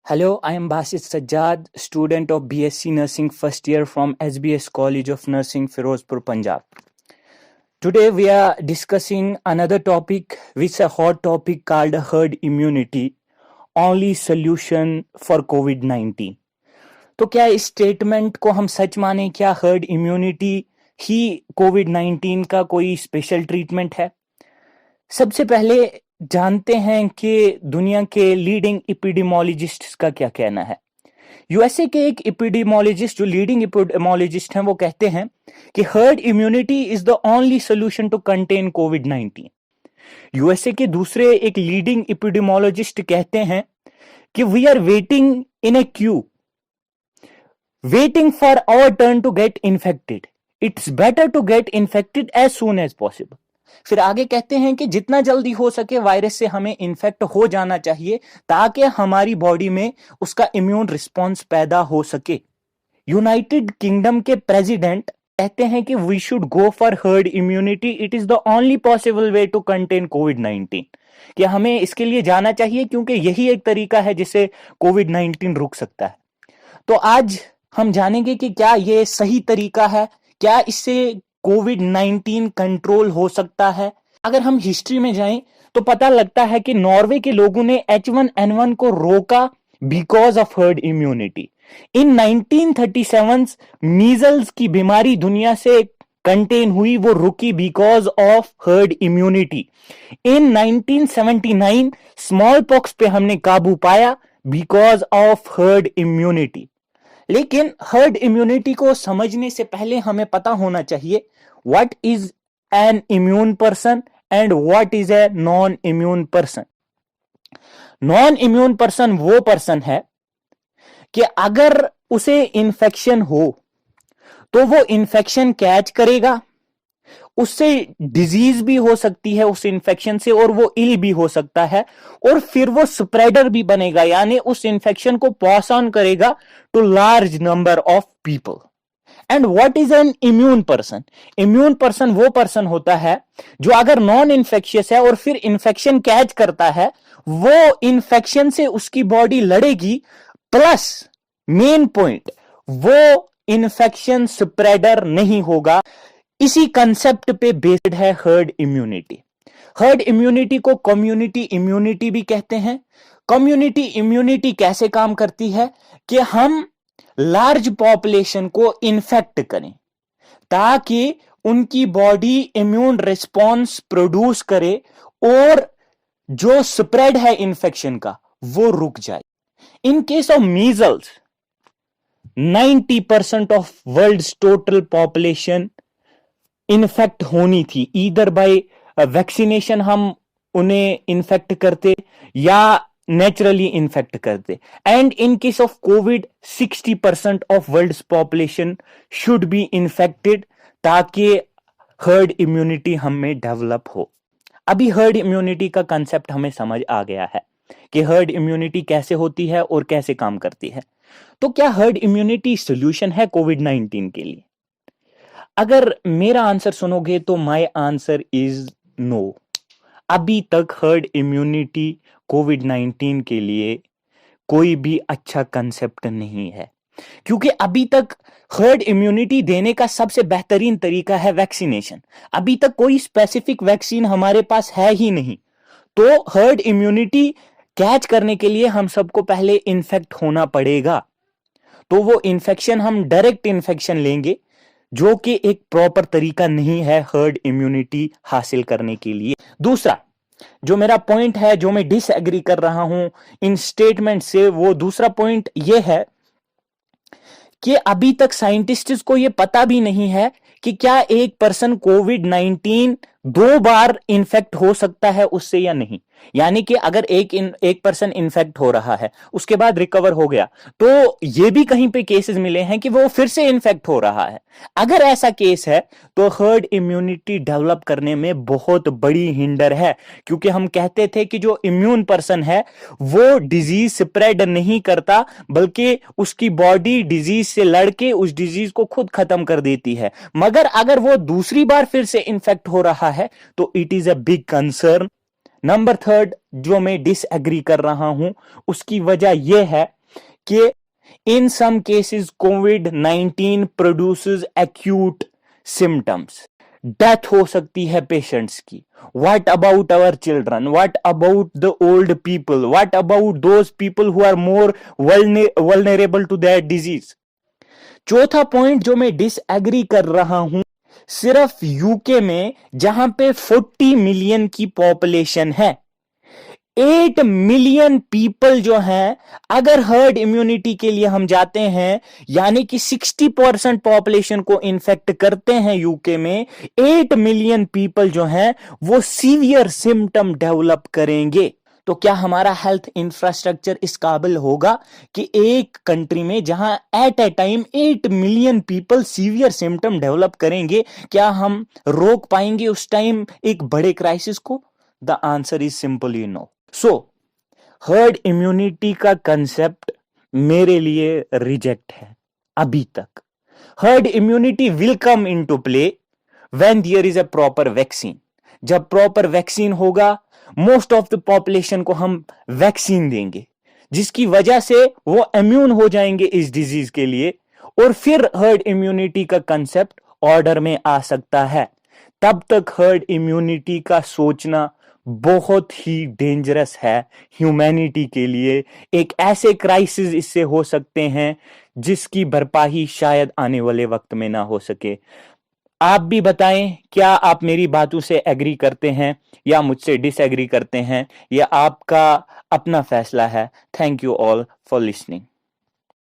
Hello, I am Basit Sajjad, student of BSc Nursing first year from SBS College of Nursing, Firozpur, Punjab. Today we are discussing another topic, which is a hot topic called herd immunity, only solution for COVID-19. तो क्या इस statement को हम सच माने? क्या herd immunity ही कोविड-19 का कोई special treatment है? सबसे पहले जानते हैं कि दुनिया के लीडिंग एपिडेमियोलॉजिस्ट का क्या कहना है। यूएसए के एक एपिडेमियोलॉजिस्ट, जो लीडिंग एपिडेमियोलॉजिस्ट हैं, वो कहते हैं कि herd immunity is the only solution to contain कोविड-19। यूएसए के दूसरे एक लीडिंग एपिडेमियोलॉजिस्ट कहते हैं कि we are waiting in a queue, waiting for our turn to get infected. It's better to get infected as soon as possible. फिर आगे कहते हैं कि जितना जल्दी हो सके वायरस से हमें इन्फेक्ट हो जाना चाहिए ताकि हमारी बॉडी में उसका इम्यून रिस्पॉन्स पैदा हो सके। यूनाइटेड किंगडम के प्रेसिडेंट कहते हैं कि we should go for herd immunity, it is the only possible way to contain कोविड-19। कि हमें इसके लिए जाना चाहिए क्योंकि यही एक तरीका है जिससे कोविड-19 रुक सकता है। तो आज हम जानेंगे कि क्या यह सही तरीका है, क्या इससे कोविड-19 कंट्रोल हो सकता है। अगर हम हिस्ट्री में जाएं तो पता लगता है कि नॉर्वे के लोगों ने H1N1 को रोका because of herd immunity. In 1937 measles की बीमारी दुनिया से कंटेन हुई, वो रुकी because of herd immunity. In 1979 small pox पे हमने काबू पाया बिकॉज ऑफ हर्ड इम्यूनिटी। लेकिन हर्ड इम्यूनिटी को समझने से पहले हमें पता होना चाहिए what is an immune person and what is a non immune person. Non immune person वो पर्सन है कि अगर उसे इन्फेक्शन हो तो वो इन्फेक्शन कैच करेगा, उससे डिजीज भी हो सकती है उस इन्फेक्शन से, और वो इल भी हो सकता है, और फिर वो स्प्रेडर भी बनेगा, यानी उस इन्फेक्शन को पास ऑन करेगा to large number of people. And what is an immune person? Immune person वो पर्सन होता है जो अगर नॉन इन्फेक्शियस है और फिर इन्फेक्शन कैच करता है, वो इन्फेक्शन से उसकी बॉडी लड़ेगी, प्लस मेन पॉइंट वो इन्फेक्शन स्प्रेडर नहीं होगा। इसी कंसेप्ट पे बेस्ड है हर्ड इम्यूनिटी। हर्ड इम्यूनिटी को कम्युनिटी इम्यूनिटी भी कहते हैं। कम्युनिटी इम्यूनिटी कैसे काम करती है कि हम लार्ज पॉपुलेशन को इन्फेक्ट करें ताकि उनकी बॉडी इम्यून रिस्पॉन्स प्रोड्यूस करे और जो स्प्रेड है इन्फेक्शन का वो रुक जाए। In case of measles 90% of world's total population infect होनी थी, ईदर बाय वैक्सीनेशन हम उन्हें इन्फेक्ट करते या नेचुरली इन्फेक्ट करते। And in case of Covid 60% of world's population should be infected ताकि हर्ड इम्यूनिटी हमें डेवलप हो। अभी हर्ड इम्यूनिटी का कंसेप्ट हमें समझ आ गया है कि हर्ड इम्यूनिटी कैसे होती है और कैसे काम करती है। तो क्या हर्ड इम्यूनिटी सॉल्यूशन है कोविड-19 के लिए? अगर मेरा आंसर सुनोगे तो माय आंसर इज नो। अभी तक हर्ड इम्यूनिटी कोविड-19 के लिए कोई भी अच्छा कंसेप्ट नहीं है, क्योंकि अभी तक हर्ड इम्यूनिटी देने का सबसे बेहतरीन तरीका है वैक्सीनेशन। अभी तक कोई स्पेसिफिक वैक्सीन हमारे पास है ही नहीं। तो हर्ड इम्यूनिटी कैच करने के लिए हम सबको पहले इन्फेक्ट होना पड़ेगा, तो वो इन्फेक्शन हम डायरेक्ट इन्फेक्शन लेंगे, जो कि एक प्रॉपर तरीका नहीं है हर्ड इम्यूनिटी हासिल करने के लिए। दूसरा जो मेरा पॉइंट है, जो मैं डिसएग्री कर रहा हूं इन स्टेटमेंट से, वो दूसरा पॉइंट ये है कि अभी तक साइंटिस्ट्स को ये पता भी नहीं है कि क्या एक पर्सन कोविड-19 2 बार इन्फेक्ट हो सकता है उससे या नहीं। यानी कि अगर एक पर्सन इन्फेक्ट हो रहा है, उसके बाद रिकवर हो गया, तो ये भी कहीं पे केसेस मिले हैं कि वो फिर से इन्फेक्ट हो रहा है। अगर ऐसा केस है तो हर्ड इम्यूनिटी डेवलप करने में बहुत बड़ी हिंडर है, क्योंकि हम कहते थे कि जो इम्यून पर्सन है वो डिजीज स्प्रेड नहीं करता, बल्कि उसकी बॉडी डिजीज से लड़के उस डिजीज को खुद खत्म कर देती है। मगर अगर वो दूसरी बार फिर से इन्फेक्ट हो रहा है तो it is a big concern. Number third जो मैं डिसएग्री कर रहा हूं, उसकी वजह यह है कि इन सम केसेस कोविड-19 प्रोड्यूसेस एक्यूट सिम्टम्स, डेथ हो सकती है पेशेंट्स की. What about our children, what about the old people, what about those people who are more vulnerable to that disease. चौथा पॉइंट जो मैं डिसएग्री कर रहा हूं, सिर्फ यूके में जहां पे 40 मिलियन की पॉपुलेशन है, 8 मिलियन पीपल जो हैं, अगर हर्ड इम्यूनिटी के लिए हम जाते हैं, यानी कि 60% पॉपुलेशन को इन्फेक्ट करते हैं यूके में, 8 मिलियन पीपल जो हैं वो सीवियर सिम्टम डेवलप करेंगे. तो क्या हमारा हेल्थ इंफ्रास्ट्रक्चर इस काबिल होगा कि एक कंट्री में जहां at a time 8 million people severe symptom develop करेंगे, क्या हम रोक पाएंगे उस टाइम एक बड़े क्राइसिस को? The answer is simply no. So herd immunity का कंसेप्ट मेरे लिए रिजेक्ट है अभी तक. Herd immunity will come into play when there is a proper vaccine. जब प्रॉपर वैक्सीन होगा, मोस्ट ऑफ द पॉपुलेशन को हम वैक्सीन देंगे, जिसकी वजह से वो इम्यून हो जाएंगे इस डिजीज के लिए, और फिर हर्ड इम्यूनिटी का कंसेप्ट ऑर्डर में आ सकता है. तब तक हर्ड इम्यूनिटी का सोचना बहुत ही डेंजरस है ह्यूमैनिटी के लिए. एक ऐसे क्राइसिस इससे हो सकते हैं जिसकी भरपाई शायद आने वाले वक्त में ना हो सके. आप भी बताएं, क्या आप मेरी बातों से एग्री करते हैं या मुझसे डिसएग्री करते हैं? यह आपका अपना फैसला है. Thank you all for listening.